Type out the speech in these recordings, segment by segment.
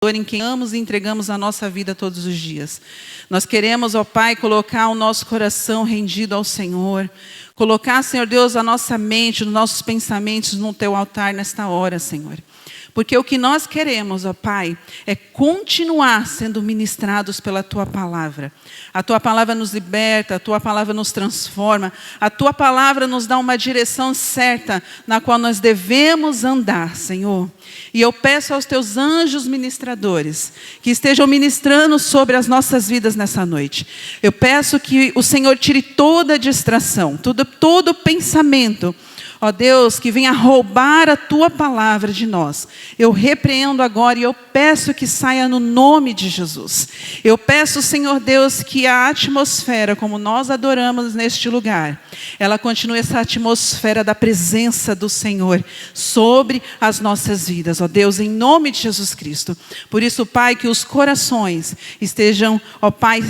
em quem amamos e entregamos a nossa vida todos os dias. Nós queremos, ó Pai, colocar o nosso coração rendido ao Senhor. Colocar, Senhor Deus, a nossa mente, os nossos pensamentos no Teu altar nesta hora, Senhor. Porque o que nós queremos, ó Pai, é continuar sendo ministrados pela Tua Palavra. A Tua Palavra nos liberta, a Tua Palavra nos transforma, a Tua Palavra nos dá uma direção certa na qual nós devemos andar, Senhor. E eu peço aos Teus anjos ministradores que estejam ministrando sobre as nossas vidas nessa noite. Eu peço que o Senhor tire toda distração, todo pensamento, ó Deus, que venha roubar a Tua Palavra de nós. Eu repreendo agora e eu peço que saia no nome de Jesus. Eu peço, Senhor Deus, que a atmosfera, como nós adoramos neste lugar, ela continue essa atmosfera da presença do Senhor sobre as nossas vidas, ó Deus, em nome de Jesus Cristo. Por isso, Pai, que os corações estejam, ó Pai,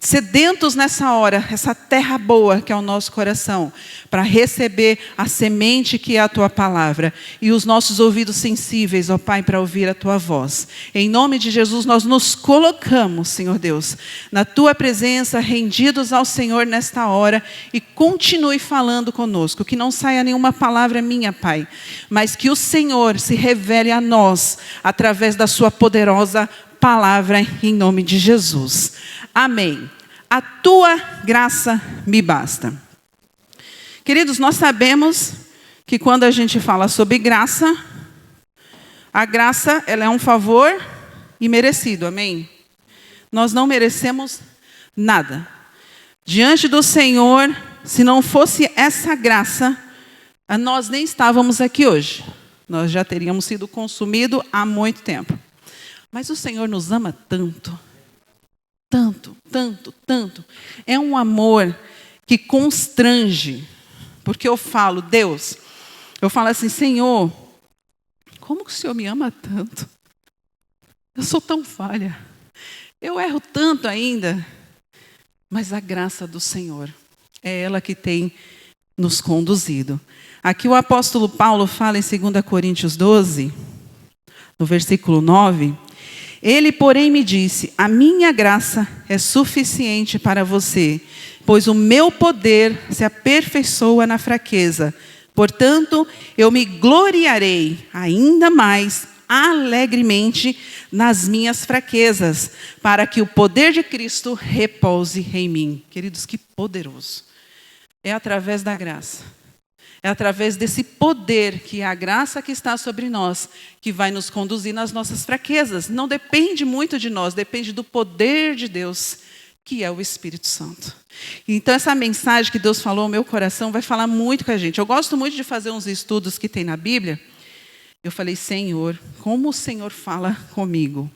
sedentos nessa hora, essa terra boa que é o nosso coração, para receber a semente que é a Tua Palavra, e os nossos ouvidos sensíveis, ó Pai, para ouvir a Tua voz. Em nome de Jesus, nós nos colocamos, Senhor Deus, na Tua presença, rendidos ao Senhor nesta hora, e continue falando conosco, que não saia nenhuma palavra minha, Pai, mas que o Senhor se revele a nós, através da Sua poderosa palavra, em nome de Jesus. Amém. A Tua graça me basta. Queridos, nós sabemos que quando a gente fala sobre graça, a graça, ela é um favor imerecido, amém? Nós não merecemos nada. Diante do Senhor, se não fosse essa graça, nós nem estávamos aqui hoje. Nós já teríamos sido consumidos há muito tempo. Mas o Senhor nos ama tanto. Tanto, tanto, tanto. É um amor que constrange. Porque eu falo, Deus, eu falo assim, Senhor, como que o Senhor me ama tanto? Eu sou tão falha. Eu erro tanto ainda. Mas a graça do Senhor é ela que tem nos conduzido. Aqui o apóstolo Paulo fala em 2 Coríntios 12, no versículo 9... Ele, porém, me disse, a minha graça é suficiente para você, pois o meu poder se aperfeiçoa na fraqueza. Portanto, eu me gloriarei ainda mais alegremente nas minhas fraquezas, para que o poder de Cristo repouse em mim. Queridos, que poderoso. É através da graça. É através desse poder, que é a graça que está sobre nós, que vai nos conduzir nas nossas fraquezas. Não depende muito de nós, depende do poder de Deus, que é o Espírito Santo. Então, essa mensagem que Deus falou ao meu coração vai falar muito com a gente. Eu gosto muito de fazer uns estudos que tem na Bíblia. Eu falei, Senhor, como o Senhor fala comigo?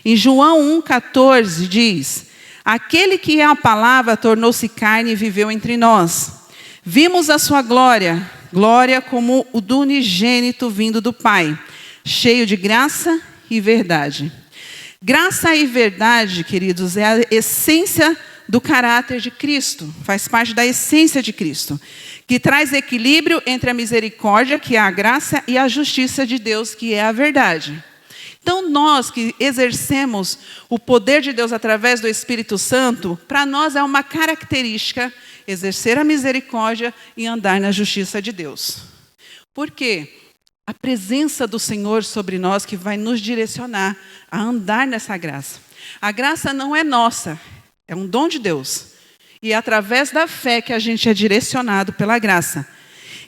Em João 1,14 diz, aquele que é a palavra tornou-se carne e viveu entre nós. Vimos a sua glória, glória como o do unigênito vindo do Pai, cheio de graça e verdade. Graça e verdade, queridos, é a essência do caráter de Cristo, faz parte da essência de Cristo, que traz equilíbrio entre a misericórdia, que é a graça, e a justiça de Deus, que é a verdade. Então, nós que exercemos o poder de Deus através do Espírito Santo, para nós é uma característica exercer a misericórdia e andar na justiça de Deus. Por quê? A presença do Senhor sobre nós que vai nos direcionar a andar nessa graça. A graça não é nossa, é um dom de Deus. E é através da fé que a gente é direcionado pela graça.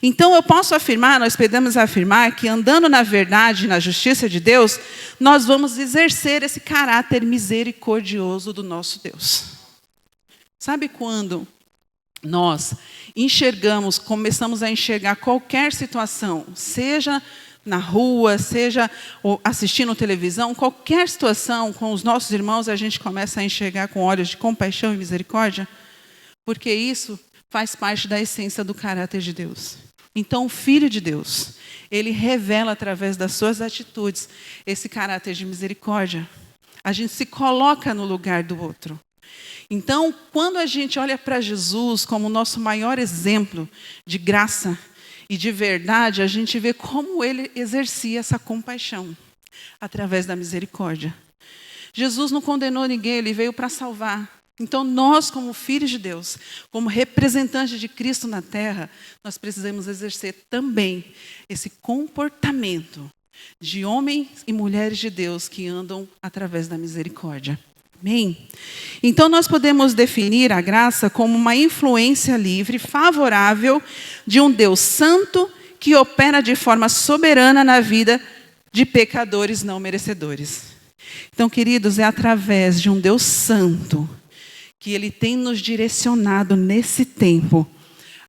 Então eu posso afirmar, nós podemos afirmar que andando na verdade e na justiça de Deus, nós vamos exercer esse caráter misericordioso do nosso Deus. Sabe quando nós enxergamos, começamos a enxergar qualquer situação, seja na rua, seja assistindo televisão, qualquer situação com os nossos irmãos, a gente começa a enxergar com olhos de compaixão e misericórdia? Porque isso faz parte da essência do caráter de Deus. Então, o Filho de Deus, ele revela através das suas atitudes esse caráter de misericórdia. A gente se coloca no lugar do outro. Então, quando a gente olha para Jesus como o nosso maior exemplo de graça e de verdade, a gente vê como ele exercia essa compaixão. Através da misericórdia. Jesus não condenou ninguém, ele veio para salvar. Então nós, como filhos de Deus, como representantes de Cristo na terra, nós precisamos exercer também esse comportamento de homens e mulheres de Deus que andam através da misericórdia. Amém? Então nós podemos definir a graça como uma influência livre, favorável de um Deus santo que opera de forma soberana na vida de pecadores não merecedores. Então, queridos, é através de um Deus santo que Ele tem nos direcionado nesse tempo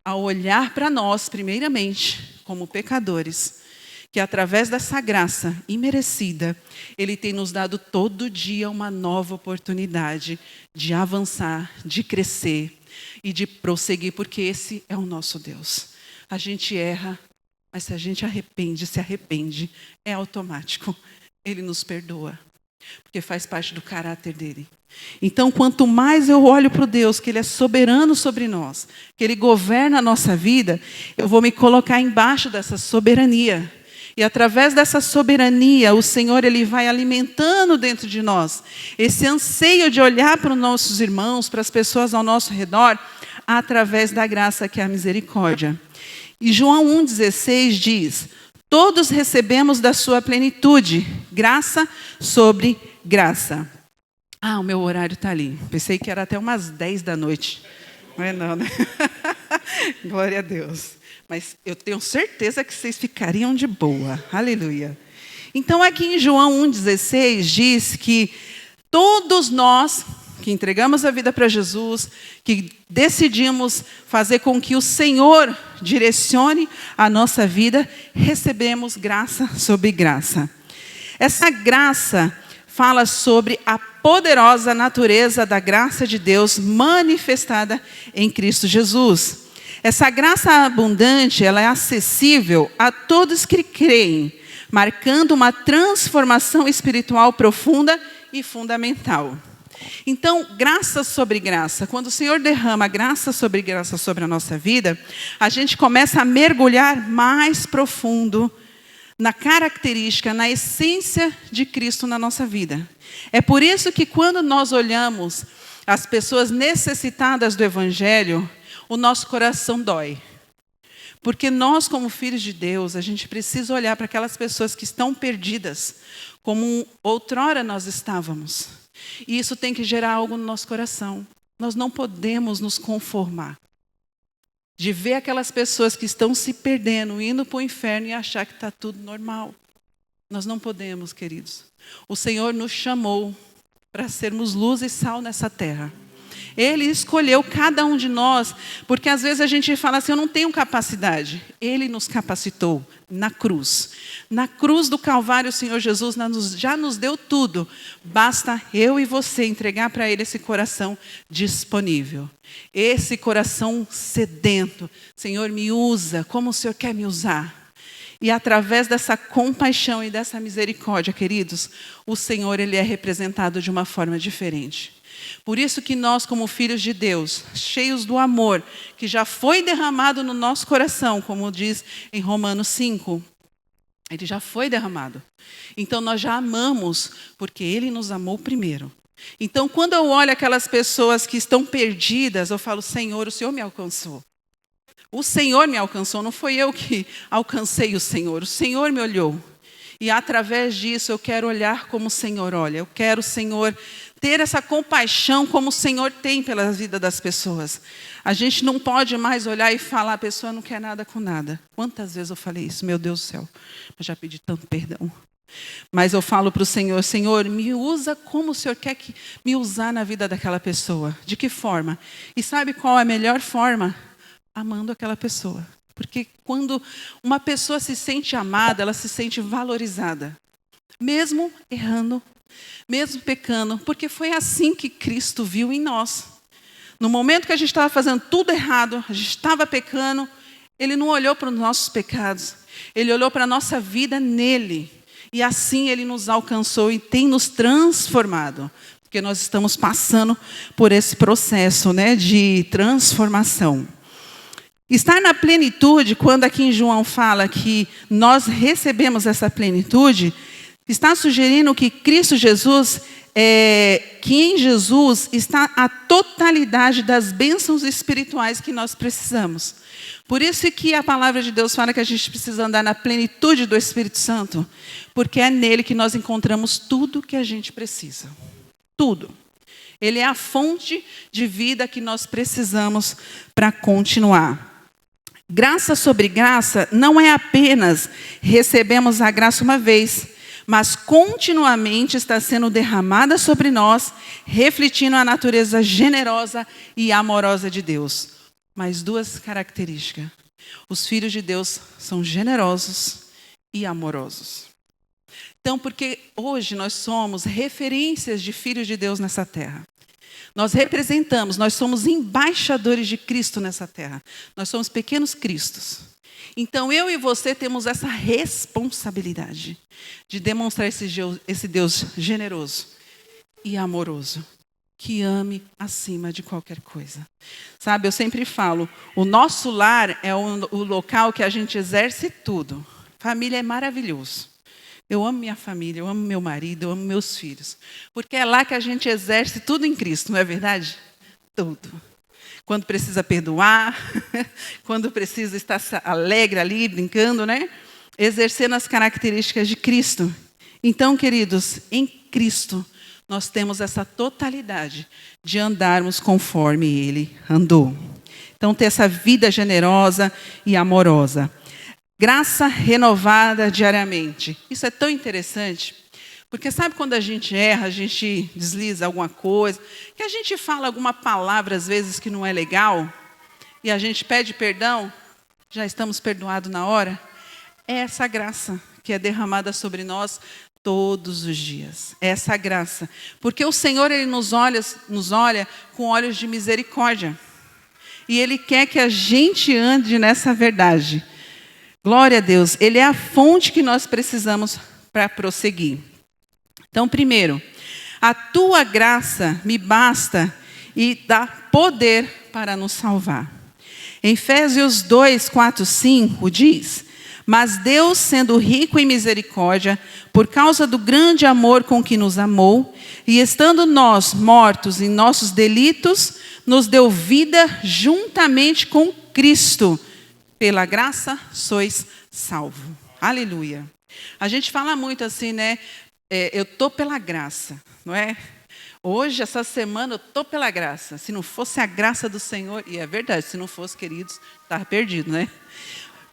a olhar para nós, primeiramente, como pecadores, que através dessa graça imerecida, Ele tem nos dado todo dia uma nova oportunidade de avançar, de crescer e de prosseguir, porque esse é o nosso Deus. A gente erra, mas se a gente se arrepende, é automático. Ele nos perdoa, porque faz parte do caráter dele. Então, quanto mais eu olho para o Deus, que Ele é soberano sobre nós, que Ele governa a nossa vida, eu vou me colocar embaixo dessa soberania. E através dessa soberania, o Senhor Ele vai alimentando dentro de nós esse anseio de olhar para os nossos irmãos, para as pessoas ao nosso redor, através da graça que é a misericórdia. E João 1,16 diz: todos recebemos da sua plenitude, graça sobre graça. Ah, o meu horário está ali. Pensei que era até umas 10 da noite. Não é não, né? Glória a Deus. Mas eu tenho certeza que vocês ficariam de boa. Aleluia. Então, aqui em João 1,16 diz que todos nós que entregamos a vida para Jesus, que decidimos fazer com que o Senhor direcione a nossa vida, recebemos graça sobre graça. Essa graça fala sobre a poderosa natureza da graça de Deus manifestada em Cristo Jesus. Essa graça abundante, ela é acessível a todos que creem, marcando uma transformação espiritual profunda e fundamental. Então, graça sobre graça, quando o Senhor derrama graça sobre a nossa vida, a gente começa a mergulhar mais profundo na característica, na essência de Cristo na nossa vida. É por isso que quando nós olhamos as pessoas necessitadas do Evangelho, o nosso coração dói. Porque nós, como filhos de Deus, a gente precisa olhar para aquelas pessoas que estão perdidas, como outrora nós estávamos. E isso tem que gerar algo no nosso coração. Nós não podemos nos conformar de ver aquelas pessoas que estão se perdendo, indo para o inferno e achar que está tudo normal. Nós não podemos, queridos. O Senhor nos chamou para sermos luz e sal nessa terra. Ele escolheu cada um de nós, porque às vezes a gente fala assim, eu não tenho capacidade. Ele nos capacitou na cruz. Na cruz do Calvário, o Senhor Jesus já nos deu tudo. Basta eu e você entregar para Ele esse coração disponível. Esse coração sedento. Senhor, me usa como o Senhor quer me usar. E através dessa compaixão e dessa misericórdia, queridos, o Senhor Ele é representado de uma forma diferente. Por isso que nós, como filhos de Deus, cheios do amor, que já foi derramado no nosso coração, como diz em Romanos 5, ele já foi derramado. Então nós já amamos, porque Ele nos amou primeiro. Então quando eu olho aquelas pessoas que estão perdidas, eu falo, Senhor, o Senhor me alcançou. O Senhor me alcançou, não foi eu que alcancei o Senhor me olhou. E através disso eu quero olhar como o Senhor olha. Eu quero, Senhor, ter essa compaixão como o Senhor tem pela vida das pessoas. A gente não pode mais olhar e falar, a pessoa não quer nada com nada. Quantas vezes eu falei isso? Meu Deus do céu, eu já pedi tanto perdão. Mas eu falo para o Senhor, Senhor, me usa como o Senhor quer que me usar na vida daquela pessoa. De que forma? E sabe qual é a melhor forma? Amando aquela pessoa. Porque quando uma pessoa se sente amada, ela se sente valorizada. Mesmo errando, mesmo pecando, porque foi assim que Cristo viu em nós. No momento que a gente estava fazendo tudo errado, a gente estava pecando, Ele não olhou para os nossos pecados, Ele olhou para a nossa vida nele. E assim Ele nos alcançou e tem nos transformado. Porque nós estamos passando por esse processo, né, de transformação. Estar na plenitude, quando aqui em João fala que nós recebemos essa plenitude, Está sugerindo que Cristo Jesus, que em Jesus está a totalidade das bênçãos espirituais que nós precisamos. Por isso que a palavra de Deus fala que a gente precisa andar na plenitude do Espírito Santo, porque é nele que nós encontramos tudo que a gente precisa. Tudo. Ele é a fonte de vida que nós precisamos para continuar. Graça sobre graça não é apenas recebemos a graça uma vez, mas continuamente está sendo derramada sobre nós, refletindo a natureza generosa e amorosa de Deus. Mais duas características. Os filhos de Deus são generosos e amorosos. Então, porque hoje nós somos referências de filhos de Deus nessa terra. Nós representamos, nós somos embaixadores de Cristo nessa terra. Nós somos pequenos cristos. Então, eu e você temos essa responsabilidade de demonstrar esse Deus generoso e amoroso, que ame acima de qualquer coisa. Sabe, eu sempre falo, o nosso lar é o local que a gente exerce tudo. Família é maravilhoso. Eu amo minha família, eu amo meu marido, eu amo meus filhos. Porque é lá que a gente exerce tudo em Cristo, não é verdade? Tudo. Quando precisa perdoar, quando precisa estar alegre ali, brincando, né? Exercendo as características de Cristo. Então, queridos, em Cristo, nós temos essa totalidade de andarmos conforme Ele andou. Então, ter essa vida generosa e amorosa. Graça renovada diariamente. Isso é tão interessante, porque sabe quando a gente erra, a gente desliza alguma coisa, que a gente fala alguma palavra às vezes que não é legal, e a gente pede perdão, já estamos perdoados na hora? É essa graça que é derramada sobre nós todos os dias. É essa graça. Porque o Senhor, Ele nos olha com olhos de misericórdia. E Ele quer que a gente ande nessa verdade. Glória a Deus, Ele é a fonte que nós precisamos para prosseguir. Então, primeiro, a tua graça me basta e dá poder para nos salvar. Em Efésios 2, 4, 5 diz: mas Deus, sendo rico em misericórdia, por causa do grande amor com que nos amou, e estando nós mortos em nossos delitos, nos deu vida juntamente com Cristo. Pela graça sois salvo. Aleluia. A gente fala muito assim, né? Eu estou pela graça, não é? Hoje, essa semana, eu estou pela graça. Se não fosse a graça do Senhor, e é verdade, se não fosse, queridos, estava perdido, né?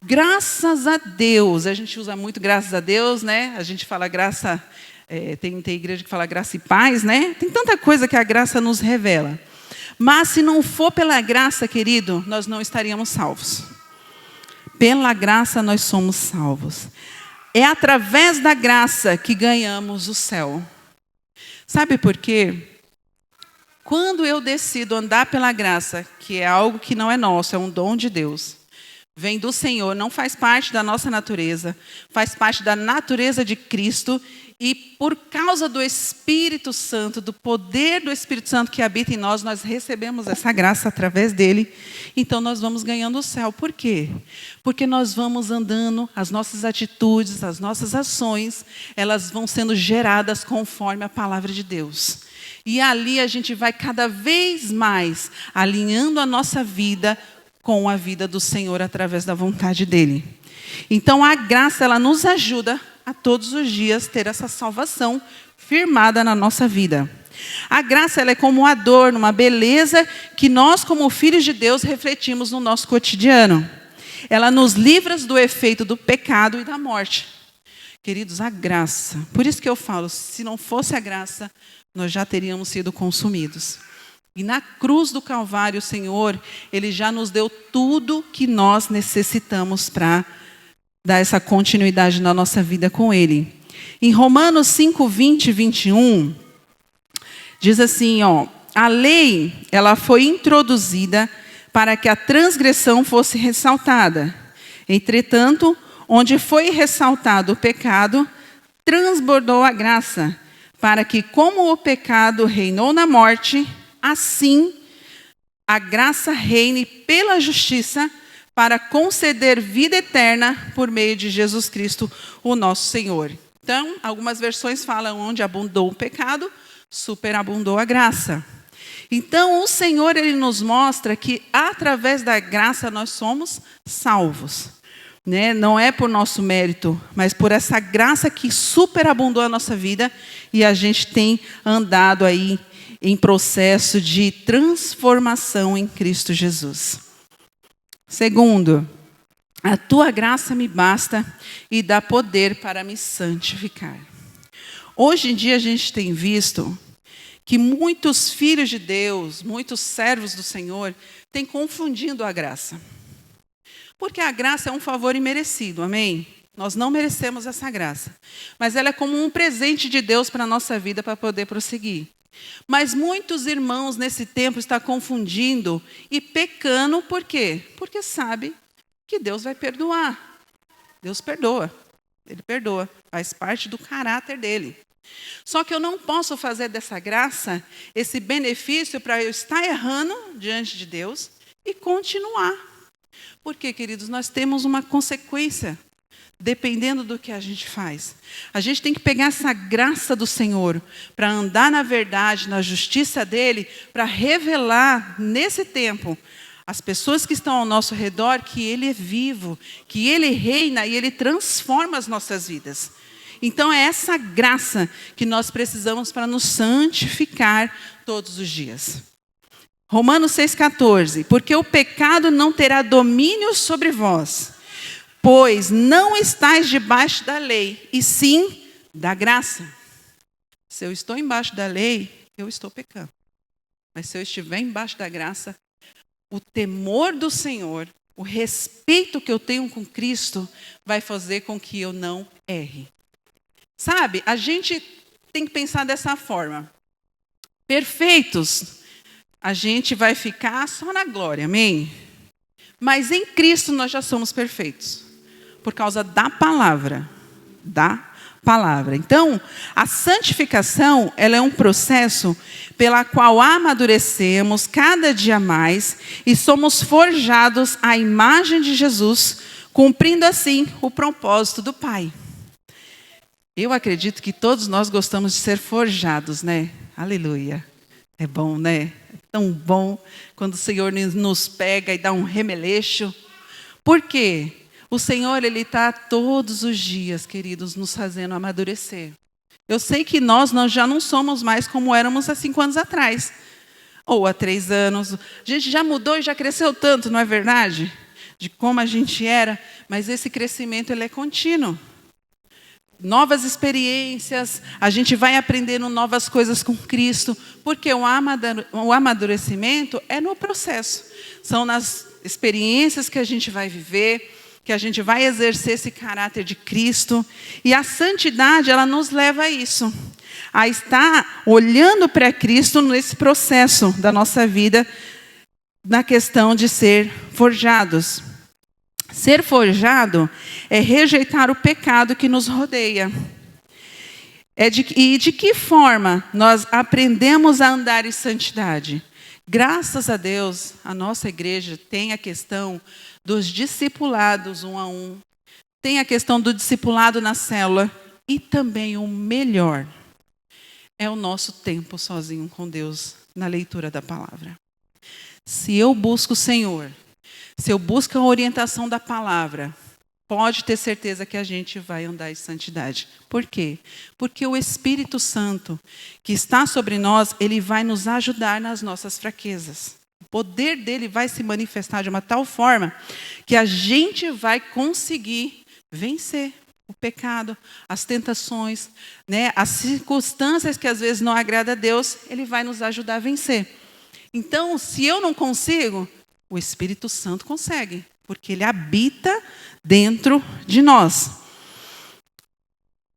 Graças a Deus. A gente usa muito graças a Deus, né? A gente fala graça, tem igreja que fala graça e paz, né? Tem tanta coisa que a graça nos revela. Mas se não for pela graça, querido, nós não estaríamos salvos. Pela graça nós somos salvos. É através da graça que ganhamos o céu. Sabe por quê? Quando eu decido andar pela graça, que é algo que não é nosso, é um dom de Deus, vem do Senhor, não faz parte da nossa natureza, faz parte da natureza de Cristo, e por causa do Espírito Santo, do poder do Espírito Santo que habita em nós, nós recebemos essa graça através dele, então nós vamos ganhando o céu. Por quê? Porque nós vamos andando, as nossas atitudes, as nossas ações, elas vão sendo geradas conforme a palavra de Deus. E ali a gente vai cada vez mais alinhando a nossa vida com a vida do Senhor através da vontade dele. Então a graça, ela nos ajuda a todos os dias ter essa salvação firmada na nossa vida. A graça, ela é como um adorno, uma beleza que nós, como filhos de Deus, refletimos no nosso cotidiano. Ela nos livra do efeito do pecado e da morte. Queridos, a graça. Por isso que eu falo, se não fosse a graça, nós já teríamos sido consumidos. E na cruz do Calvário, o Senhor, Ele já nos deu tudo que nós necessitamos para dar essa continuidade na nossa vida com Ele. Em Romanos 5, 20 e 21, diz assim, a lei, ela foi introduzida para que a transgressão fosse ressaltada. Entretanto, onde foi ressaltado o pecado, transbordou a graça, para que, como o pecado reinou na morte, assim a graça reine pela justiça, para conceder vida eterna por meio de Jesus Cristo, o nosso Senhor. Então, algumas versões falam onde abundou o pecado, superabundou a graça. Então, o Senhor, Ele nos mostra que através da graça nós somos salvos. Né? Não é por nosso mérito, mas por essa graça que superabundou a nossa vida e a gente tem andado aí em processo de transformação em Cristo Jesus. Segundo, a tua graça me basta e dá poder para me santificar. Hoje em dia a gente tem visto que muitos filhos de Deus, muitos servos do Senhor, têm confundido a graça. Porque a graça é um favor imerecido, amém? Nós não merecemos essa graça. Mas ela é como um presente de Deus para a nossa vida para poder prosseguir. Mas muitos irmãos nesse tempo estão confundindo e pecando, por quê? Porque sabe que Deus vai perdoar. Deus perdoa. Ele perdoa. Faz parte do caráter dele. Só que eu não posso fazer dessa graça esse benefício para eu estar errando diante de Deus e continuar. Porque, queridos, nós temos uma consequência, dependendo do que a gente faz. A gente tem que pegar essa graça do Senhor para andar na verdade, na justiça dele, para revelar nesse tempo as pessoas que estão ao nosso redor que ele é vivo, que ele reina e ele transforma as nossas vidas. Então é essa graça que nós precisamos para nos santificar todos os dias. Romanos 6,14. Porque o pecado não terá domínio sobre vós, pois não estáis debaixo da lei, e sim da graça. Se eu estou embaixo da lei, eu estou pecando. Mas se eu estiver embaixo da graça, o temor do Senhor, o respeito que eu tenho com Cristo, vai fazer com que eu não erre. Sabe, a gente tem que pensar dessa forma. Perfeitos, a gente vai ficar só na glória, amém? Mas em Cristo nós já somos perfeitos. Por causa da palavra. Da palavra. Então, a santificação, ela é um processo pela qual amadurecemos cada dia mais e somos forjados à imagem de Jesus, cumprindo assim o propósito do Pai. Eu acredito que todos nós gostamos de ser forjados, né? Aleluia. É bom, né? É tão bom quando o Senhor nos pega e dá um remeleixo. Por quê? O Senhor, Ele está todos os dias, queridos, nos fazendo amadurecer. Eu sei que nós já não somos mais como éramos há 5 anos atrás. Ou há 3 anos. A gente já mudou e já cresceu tanto, não é verdade? De como a gente era. Mas esse crescimento, ele é contínuo. Novas experiências, a gente vai aprendendo novas coisas com Cristo, porque o amadurecimento é no processo. São nas experiências que a gente vai viver, que a gente vai exercer esse caráter de Cristo. E a santidade, ela nos leva a isso. A estar olhando para Cristo nesse processo da nossa vida, na questão de ser forjados. Ser forjado é rejeitar o pecado que nos rodeia. E de que forma nós aprendemos a andar em santidade? Graças a Deus, a nossa igreja tem a questão dos discipulados 1 a 1. Tem a questão do discipulado na célula. E também o melhor é o nosso tempo sozinho com Deus na leitura da palavra. Se eu busco o Senhor, se eu busco a orientação da palavra, pode ter certeza que a gente vai andar em santidade. Por quê? Porque o Espírito Santo que está sobre nós, ele vai nos ajudar nas nossas fraquezas. O poder dele vai se manifestar de uma tal forma que a gente vai conseguir vencer o pecado, as tentações, né? As circunstâncias que às vezes não agradam a Deus, ele vai nos ajudar a vencer. Então, se eu não consigo, o Espírito Santo consegue, porque ele habita dentro de nós.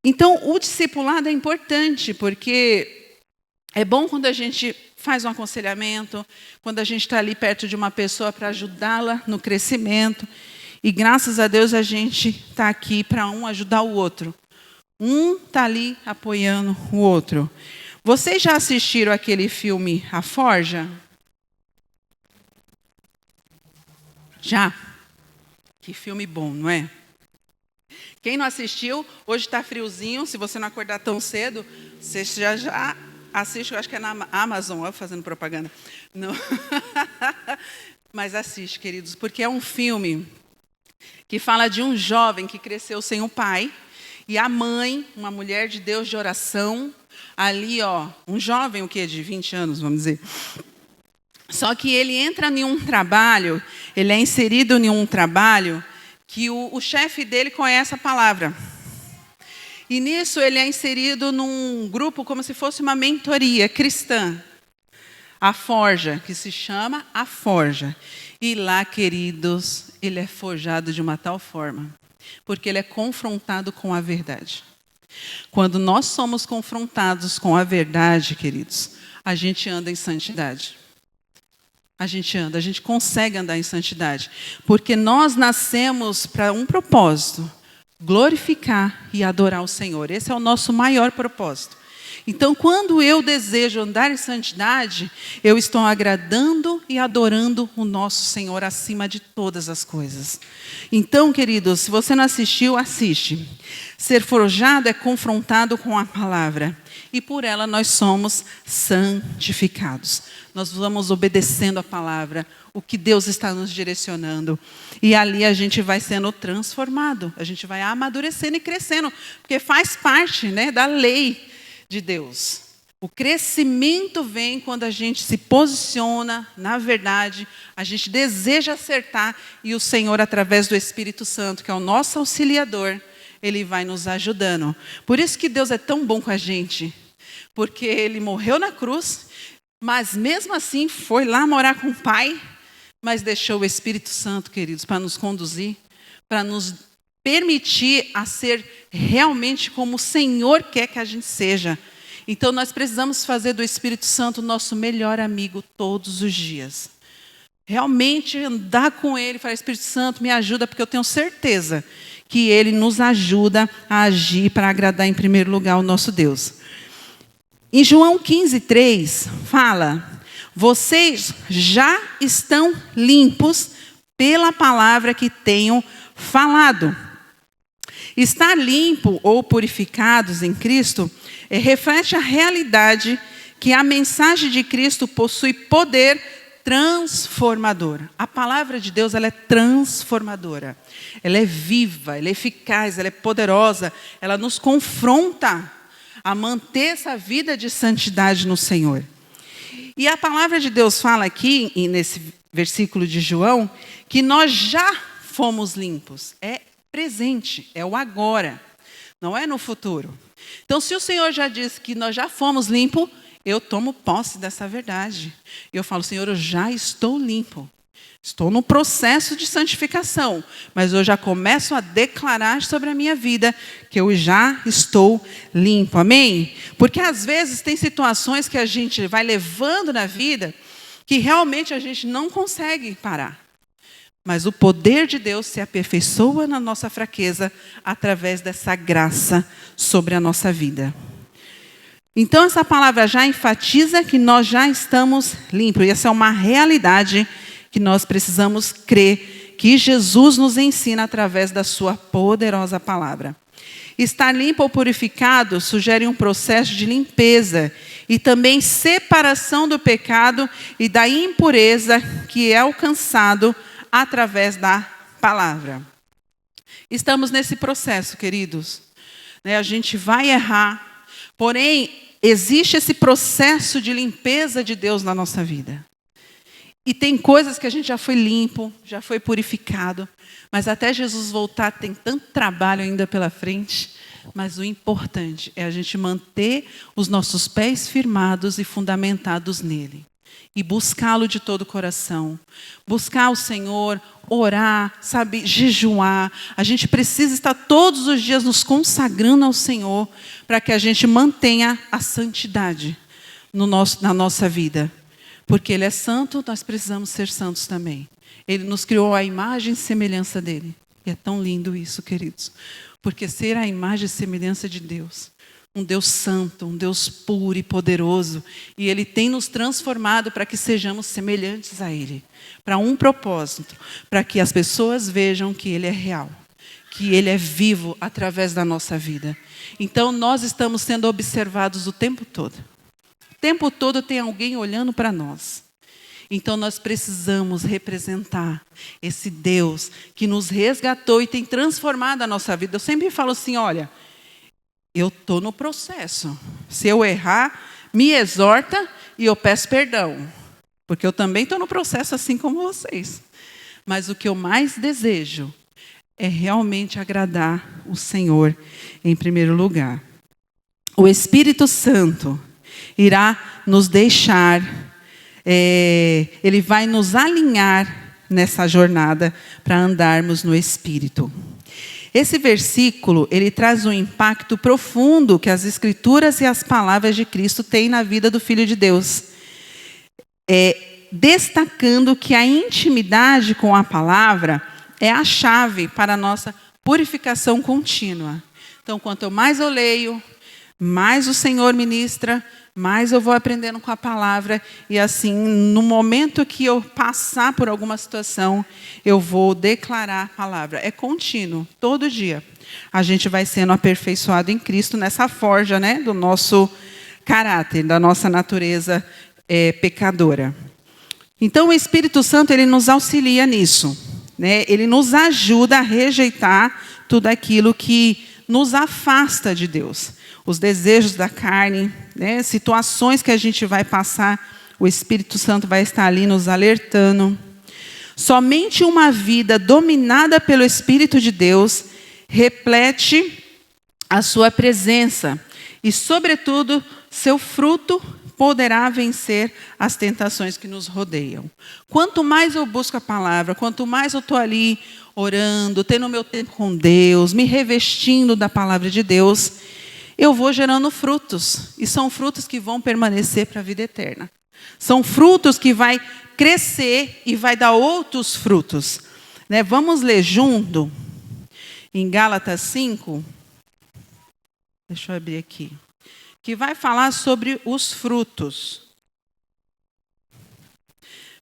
Então, o discipulado é importante, porque é bom quando a gente faz um aconselhamento, quando a gente está ali perto de uma pessoa para ajudá-la no crescimento. E graças a Deus a gente está aqui para um ajudar o outro. Um está ali apoiando o outro. Vocês já assistiram aquele filme A Forja? Já? Que filme bom, não é? Quem não assistiu, hoje está friozinho, se você não acordar tão cedo, você já assiste, eu acho que é na Amazon, ó, fazendo propaganda. Não. Mas assiste, queridos, porque é um filme que fala de um jovem que cresceu sem o pai, e a mãe, uma mulher de Deus de oração, ali, ó, um jovem, o quê, de 20 anos, vamos dizer. Só que ele entra em um trabalho, ele é inserido em um trabalho que o chefe dele conhece a palavra. E nisso ele é inserido num grupo como se fosse uma mentoria cristã. A Forja, que se chama A Forja. E lá, queridos, ele é forjado de uma tal forma, porque ele é confrontado com a verdade. Quando nós somos confrontados com a verdade, queridos, a gente anda em santidade. A gente consegue andar em santidade, porque nós nascemos para um propósito, glorificar e adorar o Senhor. Esse é o nosso maior propósito. Então, quando eu desejo andar em santidade, eu estou agradando e adorando o nosso Senhor acima de todas as coisas. Então, queridos, se você não assistiu, assiste. Ser forjado é confrontado com a palavra, e por ela nós somos santificados. Nós vamos obedecendo a palavra, o que Deus está nos direcionando. E ali a gente vai sendo transformado, a gente vai amadurecendo e crescendo, porque faz parte, né, da lei de Deus. O crescimento vem quando a gente se posiciona na verdade, a gente deseja acertar, e o Senhor, através do Espírito Santo, que é o nosso auxiliador, Ele vai nos ajudando. Por isso que Deus é tão bom com a gente, porque Ele morreu na cruz, mas mesmo assim foi lá morar com o Pai, mas deixou o Espírito Santo, queridos, para nos conduzir, para nos permitir a ser realmente como o Senhor quer que a gente seja. Então nós precisamos fazer do Espírito Santo o nosso melhor amigo todos os dias. Realmente andar com Ele, falar: Espírito Santo, me ajuda, porque eu tenho certeza que Ele nos ajuda a agir para agradar em primeiro lugar o nosso Deus. Em João 15:3 fala: vocês já estão limpos pela palavra que tenho falado. Estar limpo ou purificados em Cristo reflete a realidade que a mensagem de Cristo possui poder transformador. A palavra de Deus, ela é transformadora. Ela é viva, ela é eficaz, ela é poderosa. Ela nos confronta a manter essa vida de santidade no Senhor. E a palavra de Deus fala aqui, nesse versículo de João, que nós já fomos limpos. É presente, é o agora, não é no futuro. Então, se o Senhor já disse que nós já fomos limpos, eu tomo posse dessa verdade. Eu falo: Senhor, eu já estou limpo. Estou no processo de santificação, mas eu já começo a declarar sobre a minha vida que eu já estou limpo. Amém? Porque às vezes tem situações que a gente vai levando na vida que realmente a gente não consegue parar. Mas o poder de Deus se aperfeiçoa na nossa fraqueza através dessa graça sobre a nossa vida. Então, essa palavra já enfatiza que nós já estamos limpos. E essa é uma realidade que nós precisamos crer, que Jesus nos ensina através da sua poderosa palavra. Estar limpo ou purificado sugere um processo de limpeza e também separação do pecado e da impureza que é alcançado através da palavra. Estamos nesse processo, queridos. A gente vai errar, porém, existe esse processo de limpeza de Deus na nossa vida. E tem coisas que a gente já foi limpo, já foi purificado, mas até Jesus voltar tem tanto trabalho ainda pela frente. Mas o importante é a gente manter os nossos pés firmados e fundamentados nele. E buscá-lo de todo o coração. Buscar o Senhor, orar, sabe, jejuar. A gente precisa estar todos os dias nos consagrando ao Senhor para que a gente mantenha a santidade na nossa vida. Porque Ele é santo, nós precisamos ser santos também. Ele nos criou à imagem e semelhança dEle. E é tão lindo isso, queridos. Porque ser a imagem e semelhança de Deus, um Deus santo, um Deus puro e poderoso, e Ele tem nos transformado para que sejamos semelhantes a Ele, para um propósito, para que as pessoas vejam que Ele é real, que Ele é vivo através da nossa vida. Então, nós estamos sendo observados o tempo todo. O tempo todo tem alguém olhando para nós. Então, nós precisamos representar esse Deus que nos resgatou e tem transformado a nossa vida. Eu sempre falo assim, olha, eu estou no processo. Se eu errar, me exorta e eu peço perdão. Porque eu também estou no processo assim como vocês. Mas o que eu mais desejo é realmente agradar o Senhor em primeiro lugar. O Espírito Santo irá nos deixar, Ele vai nos alinhar nessa jornada para andarmos no Espírito. Esse versículo, ele traz um impacto profundo que as Escrituras e as palavras de Cristo têm na vida do Filho de Deus. Destacando que a intimidade com a palavra é a chave para a nossa purificação contínua. Então, quanto mais eu leio, mais o Senhor ministra, mais eu vou aprendendo com a palavra. E assim, no momento que eu passar por alguma situação, eu vou declarar a palavra. É contínuo, todo dia. A gente vai sendo aperfeiçoado em Cristo nessa forja, né, do nosso caráter, da nossa natureza pecadora. Então, o Espírito Santo, ele nos auxilia nisso, né? Ele nos ajuda a rejeitar tudo aquilo que nos afasta de Deus. Os desejos da carne, né? Situações que a gente vai passar, o Espírito Santo vai estar ali nos alertando. Somente uma vida dominada pelo Espírito de Deus reflete a sua presença e, sobretudo, seu fruto poderá vencer as tentações que nos rodeiam. Quanto mais eu busco a palavra, quanto mais eu estou ali orando, tendo o meu tempo com Deus, me revestindo da palavra de Deus, eu vou gerando frutos. E são frutos que vão permanecer para a vida eterna. São frutos que vai crescer e vai dar outros frutos. Né? Vamos ler junto em Gálatas 5. Deixa eu abrir aqui. Que vai falar sobre os frutos.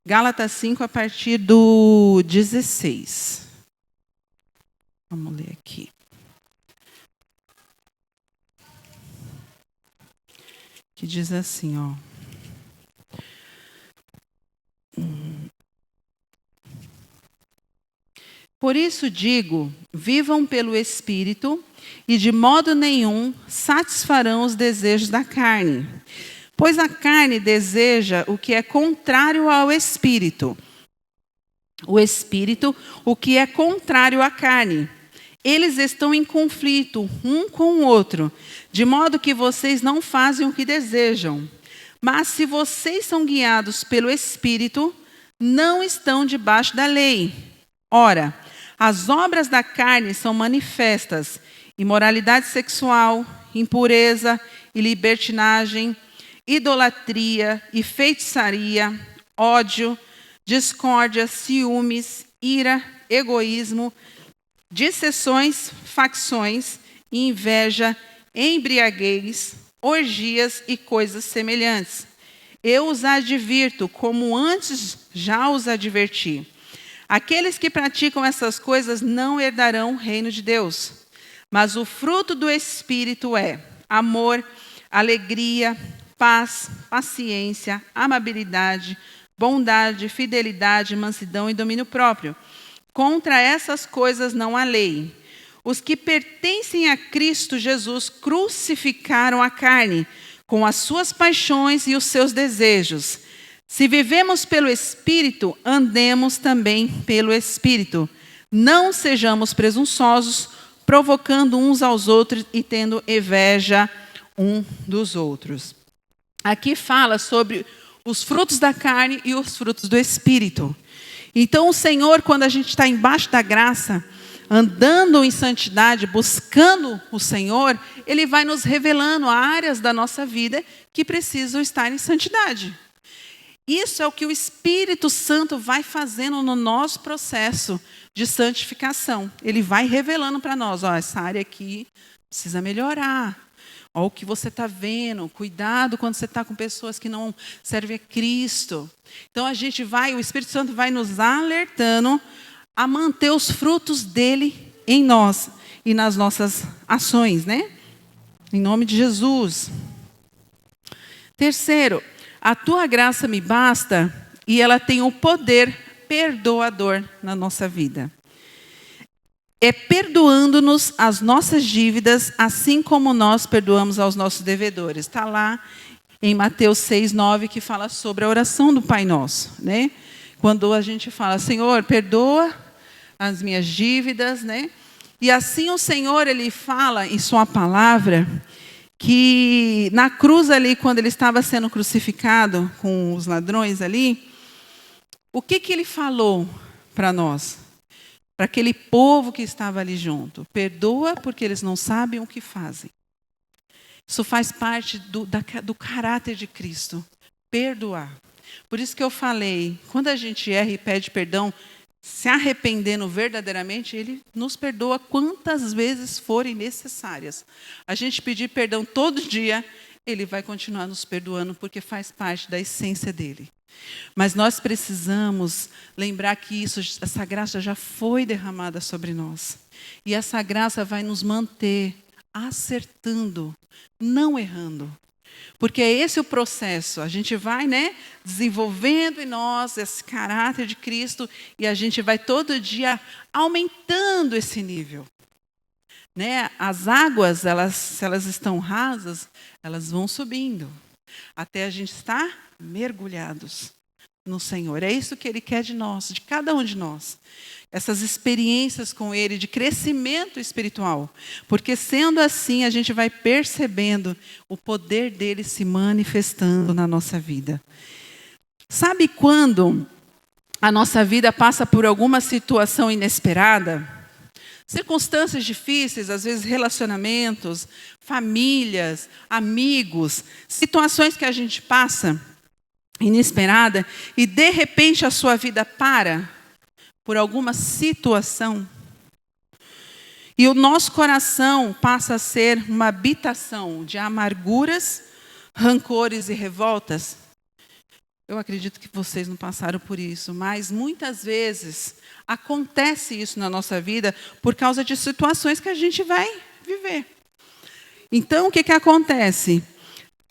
Gálatas 5, a partir do 16. Vamos ler aqui. Que diz assim, ó. Por isso digo, vivam pelo Espírito, e de modo nenhum satisfarão os desejos da carne. Pois a carne deseja o que é contrário ao Espírito. O Espírito, o que é contrário à carne. Eles estão em conflito um com o outro, de modo que vocês não fazem o que desejam. Mas se vocês são guiados pelo Espírito, não estão debaixo da lei. Ora, as obras da carne são manifestas: imoralidade sexual, impureza e libertinagem, idolatria e feitiçaria, ódio, discórdia, ciúmes, ira, egoísmo, dissensões, facções, inveja, embriaguez, orgias e coisas semelhantes. Eu os advirto, como antes já os adverti. Aqueles que praticam essas coisas não herdarão o reino de Deus. Mas o fruto do Espírito é amor, alegria, paz, paciência, amabilidade, bondade, fidelidade, mansidão e domínio próprio. Contra essas coisas não há lei. Os que pertencem a Cristo Jesus crucificaram a carne com as suas paixões e os seus desejos. Se vivemos pelo Espírito, andemos também pelo Espírito. Não sejamos presunçosos, provocando uns aos outros e tendo inveja um dos outros. Aqui fala sobre os frutos da carne e os frutos do Espírito. Então o Senhor, quando a gente está embaixo da graça, andando em santidade, buscando o Senhor, Ele vai nos revelando áreas da nossa vida que precisam estar em santidade. Isso é o que o Espírito Santo vai fazendo no nosso processo de santificação. Ele vai revelando para nós, ó, essa área aqui precisa melhorar. Ó, o que você está vendo, cuidado quando você está com pessoas que não servem a Cristo. Então o Espírito Santo vai nos alertando a manter os frutos dele em nós e nas nossas ações, né? Em nome de Jesus. Terceiro, a tua graça me basta e ela tem o poder perdoador na nossa vida. É perdoando-nos as nossas dívidas, assim como nós perdoamos aos nossos devedores. Está lá em Mateus 6:9, que fala sobre a oração do Pai Nosso, né? Quando a gente fala, Senhor, perdoa as minhas dívidas, né? E assim o Senhor, Ele fala em sua palavra, que na cruz ali, quando Ele estava sendo crucificado com os ladrões ali, o que Ele falou para nós? Para aquele povo que estava ali junto. Perdoa porque eles não sabem o que fazem. Isso faz parte do caráter de Cristo. Perdoar. Por isso que eu falei, quando a gente erra e pede perdão, se arrependendo verdadeiramente, Ele nos perdoa quantas vezes forem necessárias. A gente pedir perdão todo dia, Ele vai continuar nos perdoando, porque faz parte da essência dEle. Mas nós precisamos lembrar que essa graça já foi derramada sobre nós. E essa graça vai nos manter acertando, não errando. Porque é esse o processo. A gente vai, né, desenvolvendo em nós esse caráter de Cristo e a gente vai todo dia aumentando esse nível. Né? As águas, se elas estão rasas, elas vão subindo. Até a gente estar mergulhados no Senhor. É isso que Ele quer de nós, de cada um de nós. Essas experiências com Ele, de crescimento espiritual. Porque sendo assim, a gente vai percebendo o poder dEle se manifestando na nossa vida. Sabe quando a nossa vida passa por alguma situação inesperada? Circunstâncias difíceis, às vezes relacionamentos, famílias, amigos, situações que a gente passa inesperada e de repente a sua vida para por alguma situação e o nosso coração passa a ser uma habitação de amarguras, rancores e revoltas. Eu acredito que vocês não passaram por isso, mas muitas vezes acontece isso na nossa vida por causa de situações que a gente vai viver. Então, o que acontece?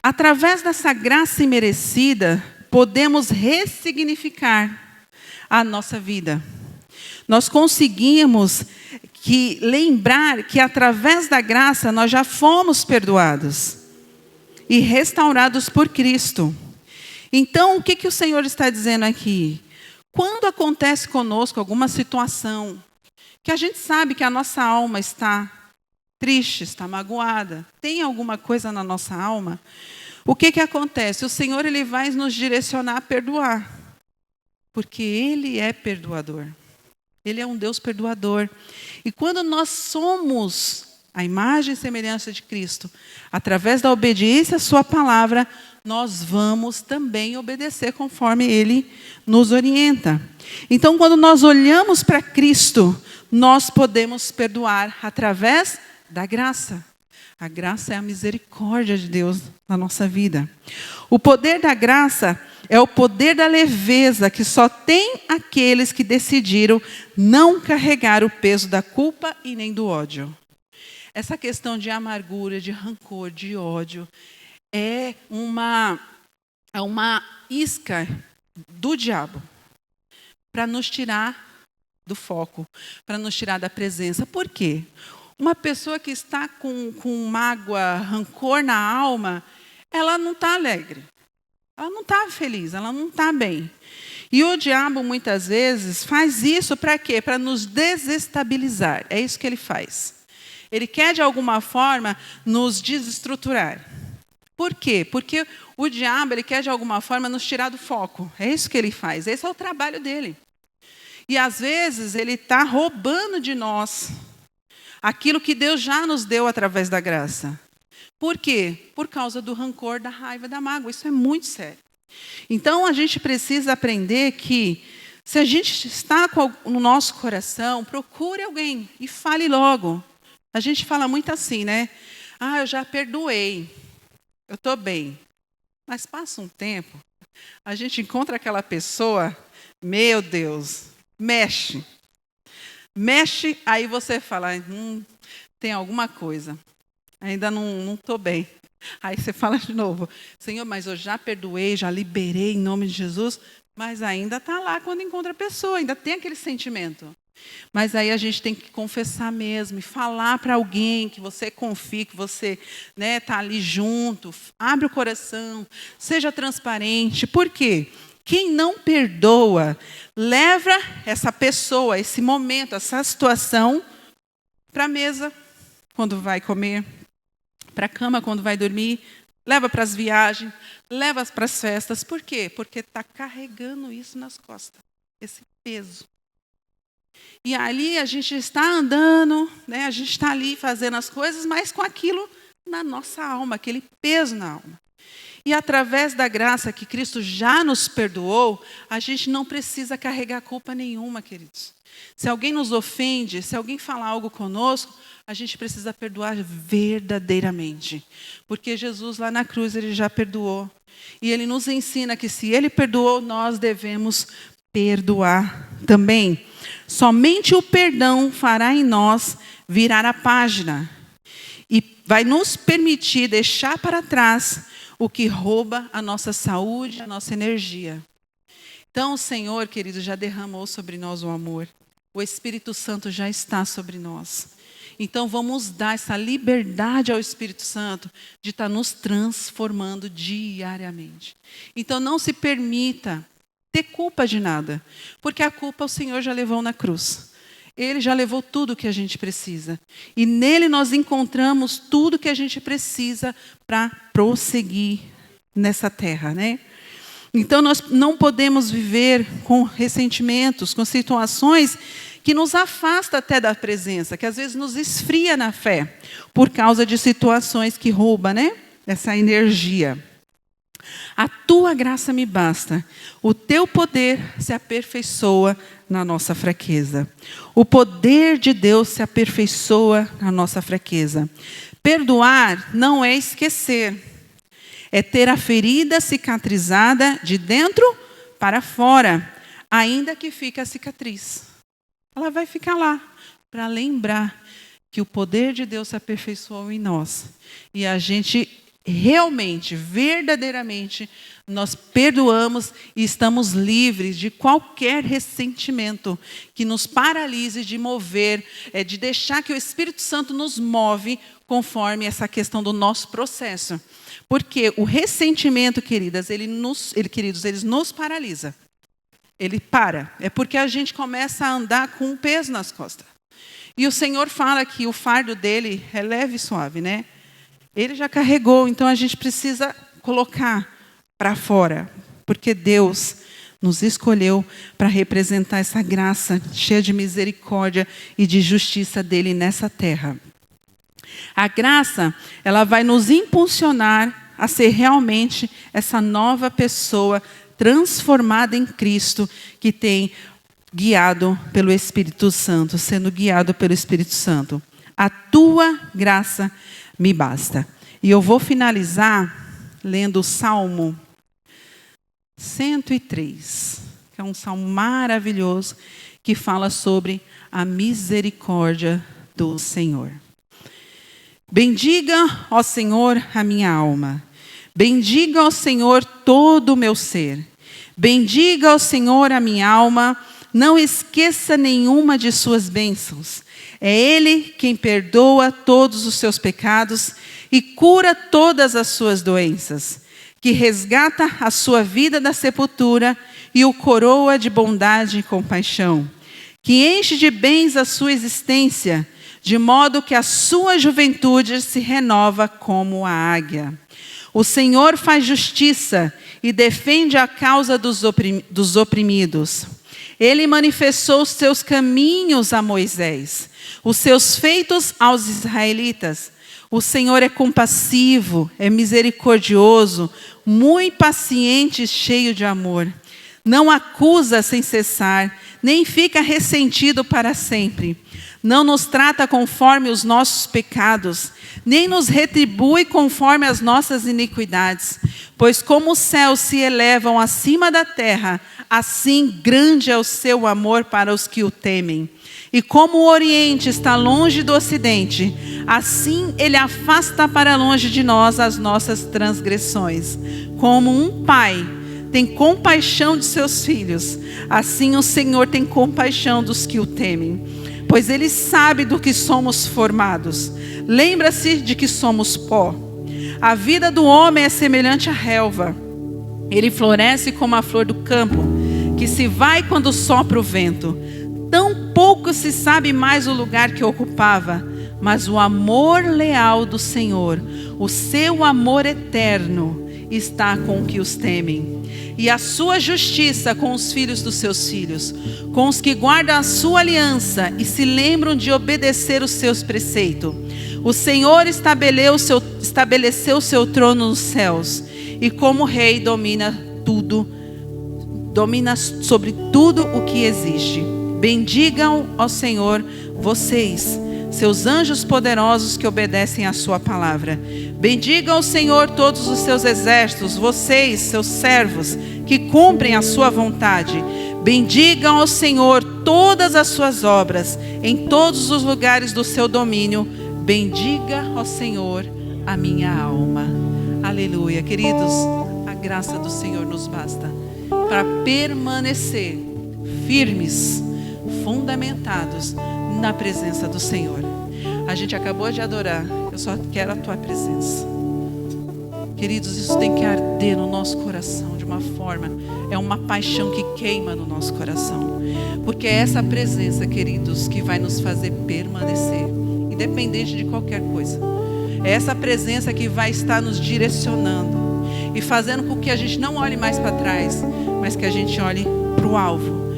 Através dessa graça imerecida, podemos ressignificar a nossa vida. Nós conseguimos lembrar que através da graça nós já fomos perdoados e restaurados por Cristo. Então, o que o Senhor está dizendo aqui? Quando acontece conosco alguma situação que a gente sabe que a nossa alma está triste, está magoada, tem alguma coisa na nossa alma, o que acontece? O Senhor Ele vai nos direcionar a perdoar, porque Ele é perdoador. Ele é um Deus perdoador. E quando nós somos a imagem e semelhança de Cristo, através da obediência à sua palavra, nós vamos também obedecer conforme Ele nos orienta. Então, quando nós olhamos para Cristo, nós podemos perdoar através da graça. A graça é a misericórdia de Deus na nossa vida. O poder da graça é o poder da leveza que só tem aqueles que decidiram não carregar o peso da culpa e nem do ódio. Essa questão de amargura, de rancor, de ódio, é uma isca do diabo para nos tirar do foco, para nos tirar da presença. Por quê? Uma pessoa que está com mágoa, rancor na alma, ela não está alegre. Ela não está feliz, ela não está bem. E o diabo, muitas vezes, faz isso para quê? Para nos desestabilizar. É isso que ele faz. Ele quer, de alguma forma, nos desestruturar. Por quê? Porque o diabo ele quer, de alguma forma, nos tirar do foco. É isso que ele faz. Esse é o trabalho dele. E, às vezes, ele está roubando de nós aquilo que Deus já nos deu através da graça. Por quê? Por causa do rancor, da raiva, da mágoa. Isso é muito sério. Então, a gente precisa aprender que, se a gente está no nosso coração, procure alguém e fale logo. A gente fala muito assim, né? Eu já perdoei. Eu estou bem. Mas passa um tempo, a gente encontra aquela pessoa, meu Deus, mexe. mexe, aí você fala, tem alguma coisa, ainda não estou bem. Aí você fala de novo, Senhor, mas eu já perdoei, já liberei em nome de Jesus, mas ainda está lá quando encontra a pessoa, ainda tem aquele sentimento. Mas aí a gente tem que confessar mesmo e falar para alguém que você confia, que você está ali junto. Abre o coração, seja transparente. Por quê? Quem não perdoa, leva essa pessoa, esse momento, essa situação para a mesa quando vai comer, para a cama quando vai dormir, leva para as viagens, leva para as festas. Por quê? Porque está carregando isso nas costas, esse peso. E ali a gente está andando, a gente está ali fazendo as coisas, mas com aquilo na nossa alma, aquele peso na alma. E através da graça que Cristo já nos perdoou, a gente não precisa carregar culpa nenhuma, queridos. Se alguém nos ofende, se alguém falar algo conosco, a gente precisa perdoar verdadeiramente. Porque Jesus lá na cruz, Ele já perdoou. E Ele nos ensina que se Ele perdoou, nós devemos perdoar também. Somente o perdão fará em nós virar a página e vai nos permitir deixar para trás o que rouba a nossa saúde, a nossa energia. Então, o Senhor, querido, já derramou sobre nós o amor. O Espírito Santo já está sobre nós. Então, vamos dar essa liberdade ao Espírito Santo de estar nos transformando diariamente. Então, não se permita ter culpa de nada, porque a culpa o Senhor já levou na cruz. Ele já levou tudo o que a gente precisa. E nele nós encontramos tudo que a gente precisa para prosseguir nessa terra, Então nós não podemos viver com ressentimentos, com situações que nos afastam até da presença, que às vezes nos esfria na fé, por causa de situações que roubam, essa energia. A tua graça me basta, o teu poder se aperfeiçoa na nossa fraqueza. O poder de Deus se aperfeiçoa na nossa fraqueza. Perdoar não é esquecer, é ter a ferida cicatrizada de dentro para fora, ainda que fique a cicatriz. Ela vai ficar lá para lembrar que o poder de Deus se aperfeiçoou em nós. E a gente realmente, verdadeiramente, nós perdoamos e estamos livres de qualquer ressentimento que nos paralise de mover, de deixar que o Espírito Santo nos move conforme essa questão do nosso processo. Porque o ressentimento, queridas, ele nos paralisa. Ele para. É porque a gente começa a andar com um peso nas costas. E o Senhor fala que o fardo dele é leve e suave, Ele já carregou, então a gente precisa colocar para fora, porque Deus nos escolheu para representar essa graça cheia de misericórdia e de justiça dele nessa terra. A graça, ela vai nos impulsionar a ser realmente essa nova pessoa transformada em Cristo, que tem guiado pelo Espírito Santo, sendo guiado pelo Espírito Santo. A tua graça me basta. E eu vou finalizar lendo o Salmo 103, que é um salmo maravilhoso, que fala sobre a misericórdia do Senhor. Bendiga, ó Senhor, a minha alma. Bendiga ao Senhor todo o meu ser. Bendiga ao Senhor a minha alma. Não esqueça nenhuma de suas bênçãos. É Ele quem perdoa todos os seus pecados e cura todas as suas doenças, que resgata a sua vida da sepultura e o coroa de bondade e compaixão, que enche de bens a sua existência, de modo que a sua juventude se renova como a águia. O Senhor faz justiça e defende a causa dos oprimidos. Ele manifestou os seus caminhos a Moisés, os seus feitos aos israelitas. O Senhor é compassivo, é misericordioso, muito paciente e cheio de amor. Não acusa sem cessar, nem fica ressentido para sempre. Não nos trata conforme os nossos pecados, nem nos retribui conforme as nossas iniquidades. Pois como os céus se elevam acima da terra, assim grande é o seu amor para os que o temem. E como o Oriente está longe do Ocidente, assim Ele afasta para longe de nós as nossas transgressões. Como um pai tem compaixão de seus filhos, assim o Senhor tem compaixão dos que o temem. Pois Ele sabe do que somos formados. Lembra-se de que somos pó. A vida do homem é semelhante à relva. Ele floresce como a flor do campo, que se vai quando sopra o vento. Tão pouco se sabe mais o lugar que ocupava, mas o amor leal do Senhor, o seu amor eterno, está com os que os temem. E a sua justiça com os filhos dos seus filhos, com os que guardam a sua aliança e se lembram de obedecer os seus preceitos. O Senhor estabeleceu o seu trono nos céus, e como rei domina sobre tudo o que existe. Bendigam ao Senhor vocês, seus anjos poderosos que obedecem à sua palavra. Bendigam ao Senhor todos os seus exércitos, vocês, seus servos, que cumprem a sua vontade. Bendigam ao Senhor todas as suas obras, em todos os lugares do seu domínio. Bendiga ao Senhor a minha alma. Aleluia. Queridos, a graça do Senhor nos basta para permanecer firmes, fundamentados na presença do Senhor. A gente acabou de adorar. Eu só quero a tua presença. Queridos, isso tem que arder no nosso coração de uma forma. É uma paixão que queima no nosso coração. Porque é essa presença, queridos, que vai nos fazer permanecer, independente de qualquer coisa. É essa presença que vai estar nos direcionando e fazendo com que a gente não olhe mais para trás, mas que a gente olhe para o alvo,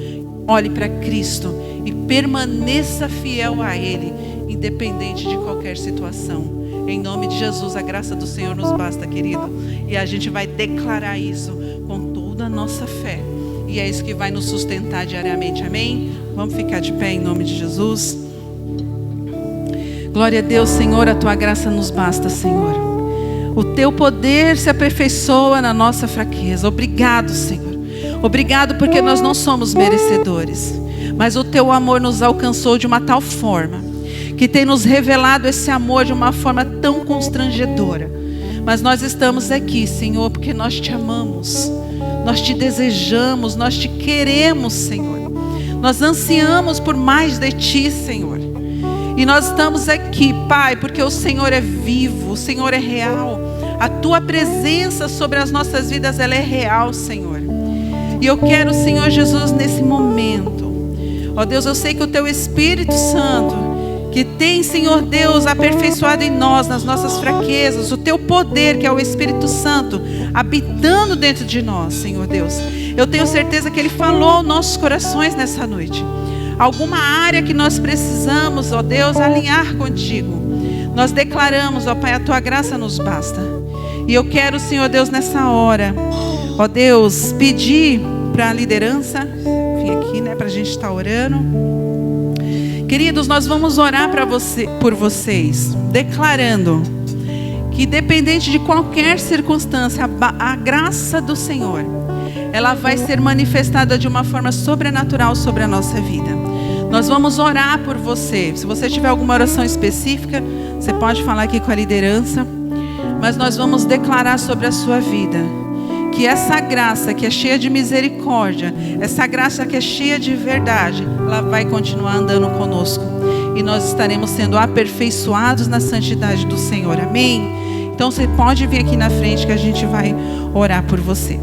olhe para Cristo e permaneça fiel a Ele, independente de qualquer situação. Em nome de Jesus, a graça do Senhor nos basta, querido. E a gente vai declarar isso com toda a nossa fé. E é isso que vai nos sustentar diariamente, amém? Vamos ficar de pé em nome de Jesus. Glória a Deus, Senhor, a tua graça nos basta, Senhor. O teu poder se aperfeiçoa na nossa fraqueza. Obrigado, Senhor. Obrigado porque nós não somos merecedores, mas o teu amor nos alcançou de uma tal forma, que tem nos revelado esse amor de uma forma tão constrangedora. Mas nós estamos aqui, Senhor, porque nós te amamos, nós te desejamos, nós te queremos, Senhor. Nós ansiamos por mais de ti, Senhor. E nós estamos aqui, Pai, porque o Senhor é vivo, o Senhor é real. A tua presença sobre as nossas vidas, ela é real, Senhor. E eu quero, Senhor Jesus, nesse momento, ó Deus, eu sei que o teu Espírito Santo, que tem, Senhor Deus, aperfeiçoado em nós, nas nossas fraquezas, o teu poder, que é o Espírito Santo, habitando dentro de nós, Senhor Deus. Eu tenho certeza que Ele falou aos nossos corações nessa noite. Alguma área que nós precisamos, ó Deus, alinhar contigo. Nós declaramos, ó Pai, a tua graça nos basta. E eu quero, Senhor Deus, nessa hora, ó Deus, pedir para a liderança, vim aqui, né, para a gente estar orando. Queridos, nós vamos orar por vocês, declarando que independente de qualquer circunstância, a graça do Senhor, ela vai ser manifestada de uma forma sobrenatural sobre a nossa vida. Nós vamos orar por você. Se você tiver alguma oração específica, você pode falar aqui com a liderança. Mas nós vamos declarar sobre a sua vida que essa graça que é cheia de misericórdia, essa graça que é cheia de verdade, ela vai continuar andando conosco. E nós estaremos sendo aperfeiçoados na santidade do Senhor. Amém? Então você pode vir aqui na frente que a gente vai orar por você.